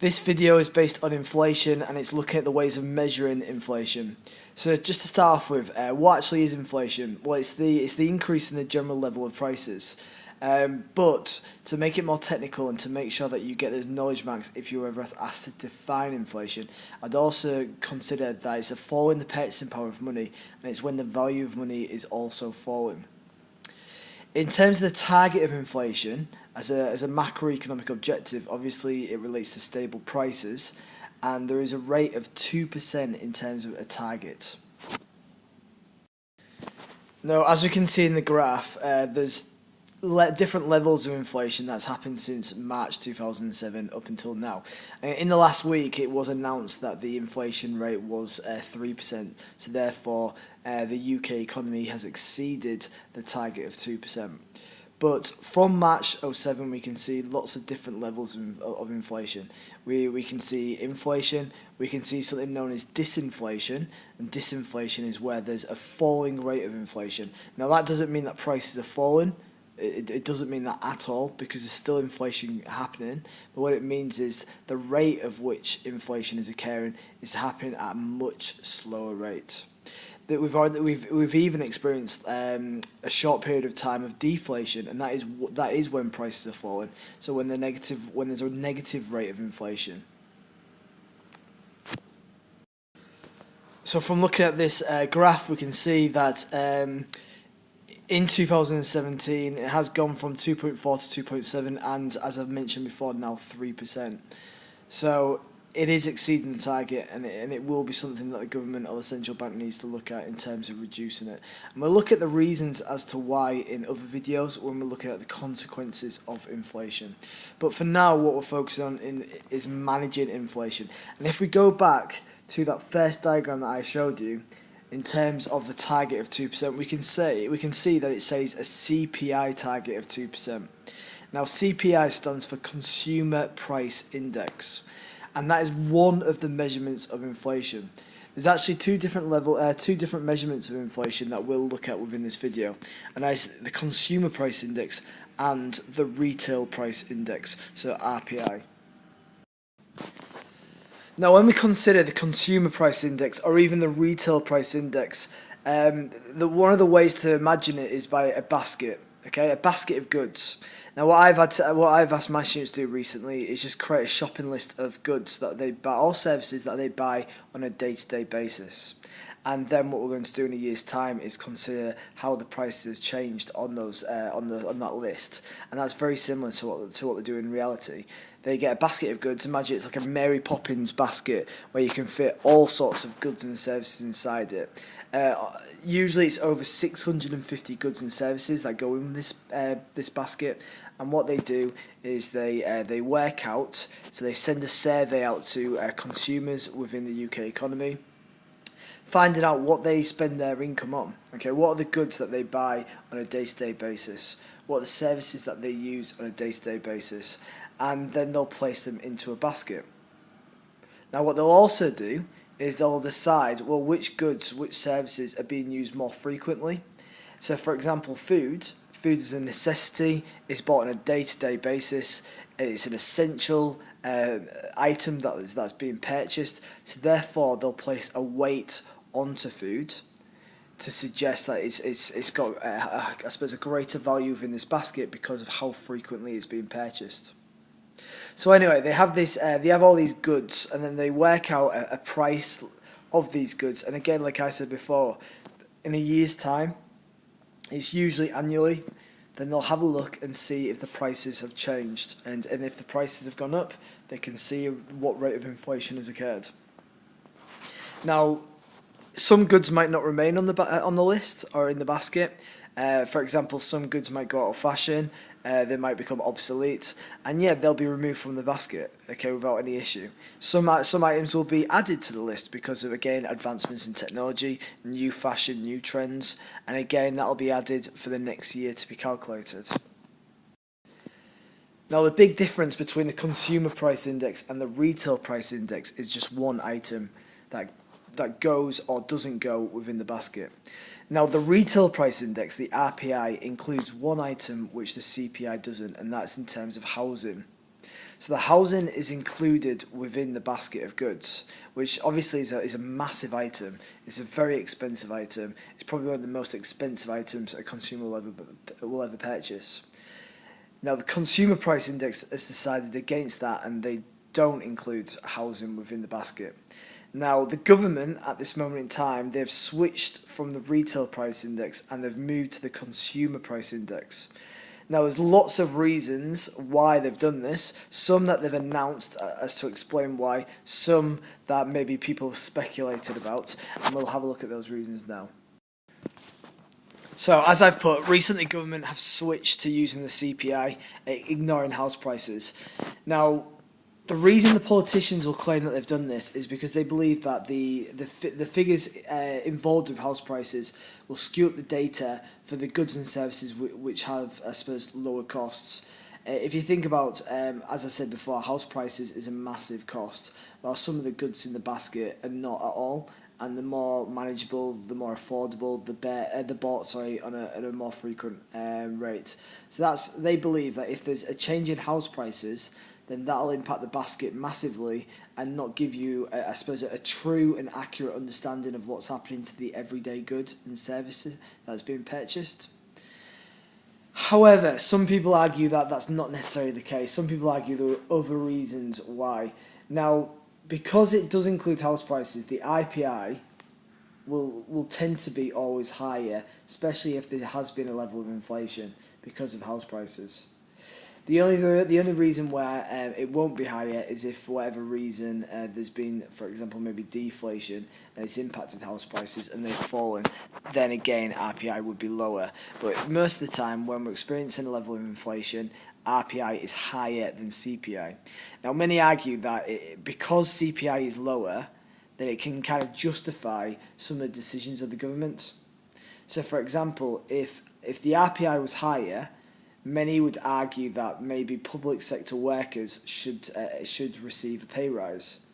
This video is based on inflation and it's looking at the ways of measuring inflation. So just to start off with, what actually is inflation? Well, it's the increase in the general level of prices. But to make it more technical and to make sure that you get those knowledge marks if you're ever asked to define inflation, I'd also consider that it's a fall in the purchasing power of money, and it's when the value of money is also falling. In terms of the target of inflation, as a macroeconomic objective, obviously it relates to stable prices, and there is a rate of 2% in terms of a target. Now, as we can see in the graph, there's different levels of inflation that's happened since March 2007 up until now. In the last week, it was announced that the inflation rate was 3%, so therefore the UK economy has exceeded the target of 2%. But from March 2007, we can see lots of different levels of inflation. We can see inflation, we can see something known as disinflation, and disinflation is where there's a falling rate of inflation. Now, that doesn't mean that prices are falling. It doesn't mean that at all, because there's still inflation happening. But what it means is the rate of which inflation is occurring is happening at a much slower rate. That we've even experienced a short period of time of deflation, and that is when prices are falling. So when there's a negative rate of inflation. So from looking at this graph, we can see that in 2017, it has gone from 2.4 to 2.7, and as I've mentioned before, now 3%. So it is exceeding the target, and it will be something that the government or the central bank needs to look at in terms of reducing it. And we'll look at the reasons as to why in other videos when we're looking at the consequences of inflation. But for now, what we're focusing on is managing inflation. And if we go back to that first diagram that I showed you, in terms of the target of 2%, we can see that it says a CPI target of 2%. Now, CPI stands for Consumer Price Index, and that is one of the measurements of inflation. There's actually two different measurements of inflation that we'll look at within this video, and that is the Consumer Price Index and the Retail Price Index, so RPI. Now, when we consider the Consumer Price Index or even the Retail Price Index, one of the ways to imagine it is by a basket, a basket of goods. Now, what I've asked my students to do recently is just create a shopping list of goods that they buy, or services that they buy on a day-to-day basis. And then what we're going to do in a year's time is consider how the prices have changed on those on that list, and that's very similar to what they do in reality. They get a basket of goods. Imagine it's like a Mary Poppins basket where you can fit all sorts of goods and services inside it. Usually, it's over 650 goods and services that go in this basket. And what they do is they work out. So they send a survey out to consumers within the UK economy, finding out what they spend their income on. What are the goods that they buy on a day-to-day basis? What are the services that they use on a day-to-day basis? And then they'll place them into a basket. Now, what they'll also do is they'll decide, well, which goods, which services are being used more frequently. So, for example, food is a necessity. It's bought on a day-to-day basis. It's an essential item that's being purchased. So, therefore, they'll place a weight onto food to suggest that it's got, I suppose, a greater value within this basket because of how frequently it's being purchased. So anyway, they have all these goods, and then they work out a price of these goods. And again, like I said before, in a year's time, it's usually annually, then they'll have a look and see if the prices have changed. And if the prices have gone up, they can see what rate of inflation has occurred. Now, some goods might not remain on the list or in the basket. For example, some goods might go out of fashion. They might become obsolete, and they'll be removed from the basket, without any issue. Some items will be added to the list because of, again, advancements in technology, new fashion, new trends, and again, that'll be added for the next year to be calculated. Now, the big difference between the Consumer Price Index and the Retail Price Index is just one item that goes or doesn't go within the basket. Now, the Retail Price Index, the RPI, includes one item which the CPI doesn't, and that's in terms of housing. So the housing is included within the basket of goods, which obviously is a massive item. It's a very expensive item. It's probably one of the most expensive items a consumer will ever purchase. Now the consumer price index has decided against that, and they don't include housing within the basket. Now the government at this moment in time, they've switched from the retail price index and they've moved to the consumer price index. Now, there's lots of reasons why they've done this. Some that they've announced as to explain why. Some that maybe people have speculated about. And we'll have a look at those reasons now. So, as I've put, recently government have switched to using the CPI, ignoring house prices. Now, the reason the politicians will claim that they've done this is because they believe that the figures involved with house prices will skew up the data for the goods and services which have, I suppose, lower costs. If you think about, as I said before, house prices is a massive cost, while some of the goods in the basket are not at all, and the more manageable, the more affordable, the bought on a more frequent rate. So they believe that if there's a change in house prices, then that'll impact the basket massively and not give you, I suppose, a true and accurate understanding of what's happening to the everyday good and services that's being purchased. However, some people argue that that's not necessarily the case. Some people argue there are other reasons why. Now, because it does include house prices, the IPI will tend to be always higher, especially if there has been a level of inflation because of house prices. The only reason where it won't be higher is if for whatever reason there's been, for example, maybe deflation and it's impacted house prices and they've fallen. Then again, RPI would be lower. But most of the time, when we're experiencing a level of inflation, RPI is higher than CPI. Now, many argue that because CPI is lower, then it can kind of justify some of the decisions of the government. So, for example, if the RPI was higher, many would argue that maybe public sector workers should receive a pay rise.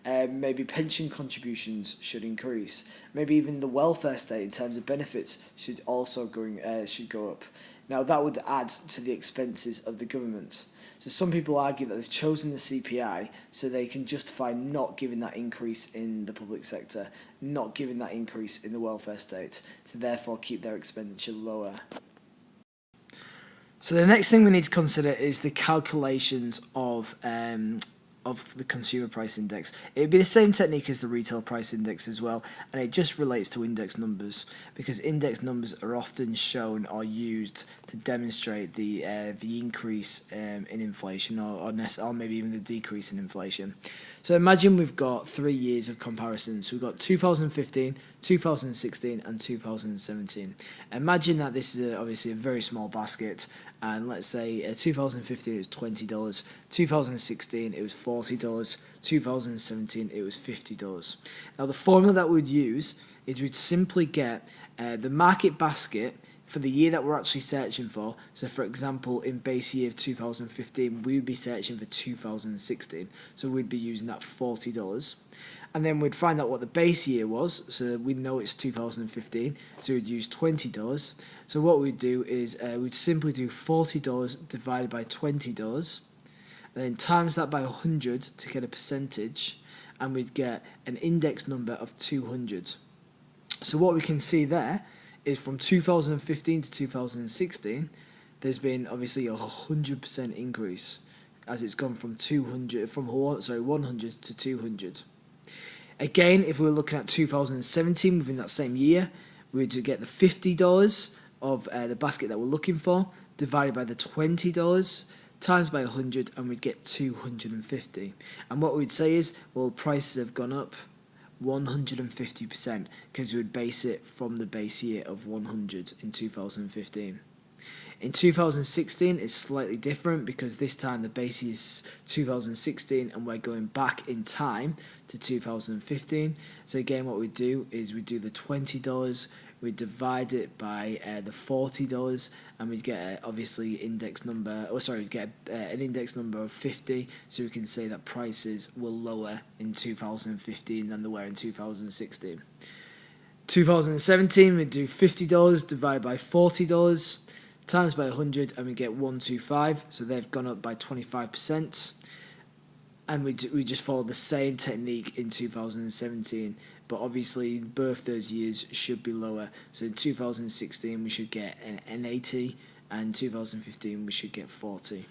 Maybe pension contributions should increase. Maybe even the welfare state in terms of benefits should also go up. Now that would add to the expenses of the government. So some people argue that they've chosen the CPI so they can justify not giving that increase in the public sector, not giving that increase in the welfare state, to therefore keep their expenditure lower. So the next thing we need to consider is the calculations of the consumer price index. It would be the same technique as the retail price index as well, and it just relates to index numbers, because index numbers are often shown or used to demonstrate the increase in inflation or maybe even the decrease in inflation. So imagine we've got 3 years of comparisons. We've got 2015, 2016 and 2017. Imagine that this is obviously a very small basket, and let's say 2015 it was $20, 2016 it was $40, 2017 it was $50. Now the formula that we'd use is we'd simply get the market basket for the year that we're actually searching for. So for example, in base year of 2015, we would be searching for 2016. So we'd be using that $40. And then we'd find out what the base year was. So we know it's 2015. So we'd use $20. So what we'd do is we'd simply do $40 divided by $20. And then times that by 100 to get a percentage. And we'd get an index number of 200. So what we can see there is from 2015 to 2016, there's been obviously a 100% increase as it's gone from 100 to 200. Again, if we were looking at 2017 within that same year, we'd get the $50 of the basket that we're looking for divided by the $20 times by 100, and we'd get 250. And what we'd say is, well, prices have gone up 150% because we would base it from the base year of 100 in 2015. In 2016 it's slightly different because this time the base year is 2016 and we're going back in time to 2015. So again, what we do is we do the $20, we divide it by the $40, and we get obviously index number. We'd get an index number of 50. So we can say that prices were lower in 2015 than they were in 2016. 2017, we do $50 divided by $40 times by 100, and we get 125. So they've gone up by 25%. and we just followed the same technique in 2017, but obviously both those years should be lower. So in 2016 we should get an 80, and 2015 we should get 40.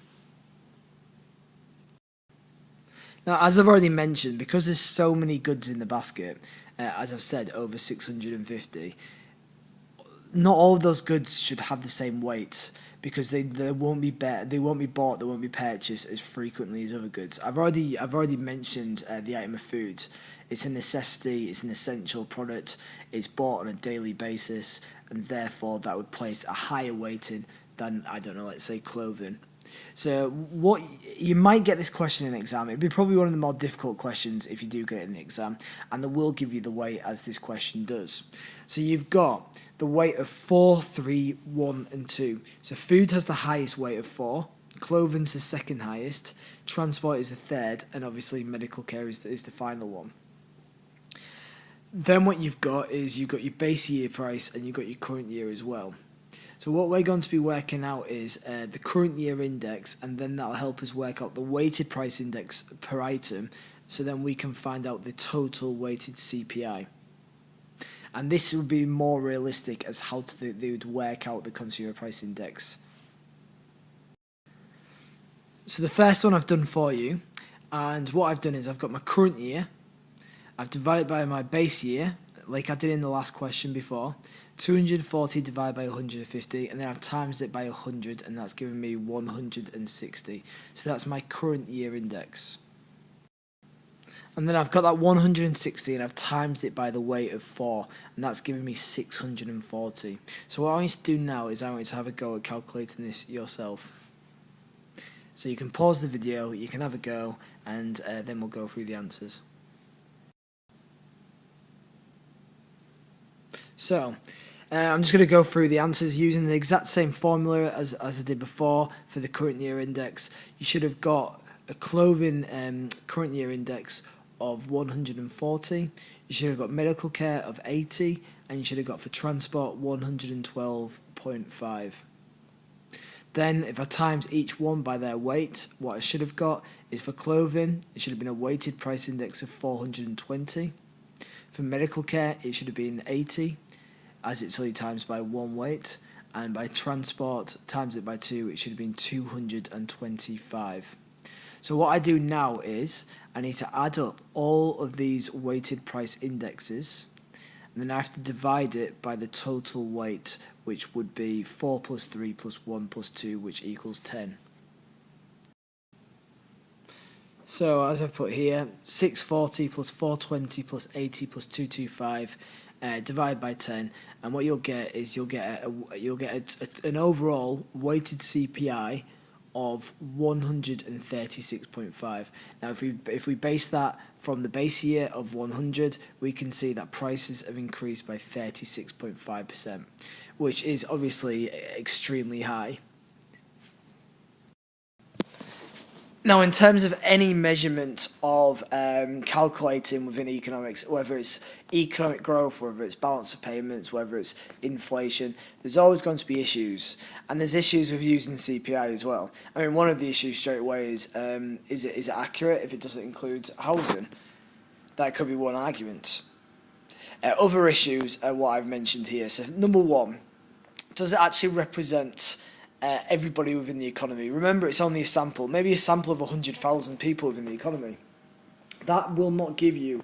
Now, as I've already mentioned, because there's so many goods in the basket, as I've said, over 650, not all of those goods should have the same weight, because they won't be bought, they won't be purchased as frequently as other goods. I've already mentioned the item of food. It's a necessity, it's an essential product, it's bought on a daily basis, and therefore that would place a higher weighting than, I don't know, let's say clothing. So what you might get this question in an exam. It'd be probably one of the more difficult questions if you do get it in the exam, and they will give you the weight as this question does. So you've got the weight of 4, 3, 1, and 2. So food has the highest weight of 4, clothing's the second highest, transport is the third, and obviously medical care is the final one. Then what you've got is you've got your base year price and you've got your current year as well. So what we're going to be working out is the current year index, and then that'll help us work out the weighted price index per item, so then we can find out the total weighted CPI. And this would be more realistic as how they would work out the consumer price index. So the first one I've done for you, and what I've done is I've got my current year, I've divided by my base year, like I did in the last question before, 240 divided by 150, and then I've times it by 100, and that's given me 160. So that's my current year index. And then I've got that 160, and I've times it by the weight of 4, and that's giving me 640. So what I want you to do now is I want you to have a go at calculating this yourself. So you can pause the video, you can have a go, and then we'll go through the answers. So, I'm just going to go through the answers using the exact same formula as I did before for the current year index. You should have got a clothing current year index of 140. You should have got medical care of 80, and you should have got for transport 112.5. Then, if I times each one by their weight, what I should have got is for clothing, it should have been a weighted price index of 420. For medical care, it should have been 80. As it's only times by one weight, and by transport, times it by 2, it should have been 225. So what I do now is, I need to add up all of these weighted price indexes, and then I have to divide it by the total weight, which would be 4 plus 3 plus 1 plus 2, which equals 10. So as I've put here, 640 plus 420 plus 80 plus 225, divide by 10, and what you'll get is you'll get an overall weighted CPI of 136.5. Now, if we base that from the base year of 100, we can see that prices have increased by 36.5%, which is obviously extremely high. Now, in terms of any measurement of calculating within economics, whether it's economic growth, whether it's balance of payments, whether it's inflation, there's always going to be issues. And there's issues with using CPI as well. I mean, one of the issues straight away is it accurate if it doesn't include housing? That could be one argument. Other issues are what I've mentioned here. So, number one, does it actually represent everybody within the economy? Remember, it's only a sample, maybe a sample of 100,000 people within the economy. That will not give you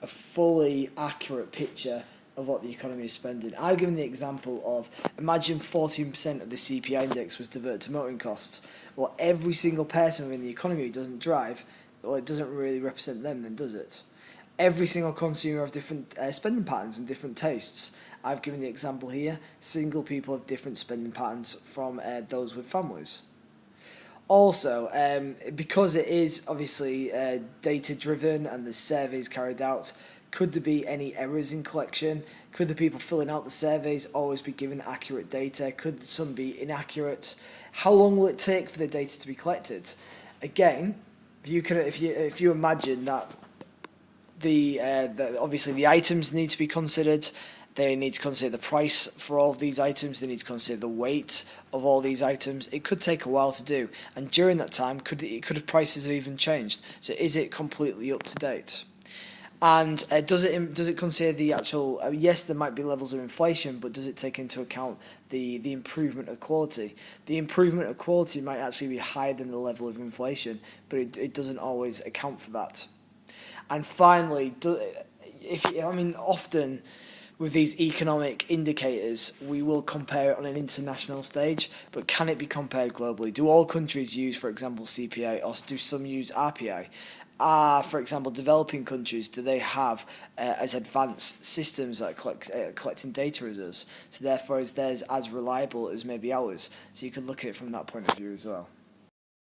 a fully accurate picture of what the economy is spending. I've given the example of, imagine 14% of the CPI index was diverted to motoring costs. Well, every single person within the economy who doesn't drive, well, it doesn't really represent them then, does it? Every single consumer have different spending patterns and different tastes. I've given the example here, single people have different spending patterns from those with families. Also, because it is obviously data driven and the surveys carried out, could there be any errors in collection? Could the people filling out the surveys always be given accurate data? Could some be inaccurate? How long will it take for the data to be collected? Again, if you imagine that obviously the items need to be considered, They need to consider the price for all of these items. They need to consider the weight of all these items. It could take a while to do, and during that time, could prices have even changed? So is it completely up to date? And does it consider the actual? Yes, there might be levels of inflation, but does it take into account the improvement of quality? The improvement of quality might actually be higher than the level of inflation, but it doesn't always account for that. And finally, often with these economic indicators, we will compare it on an international stage, but can it be compared globally? Do all countries use, for example, CPA, or do some use RPA? For example, developing countries, do they have as advanced systems like collecting data as us? So therefore, is theirs as reliable as maybe ours? So you could look at it from that point of view as well.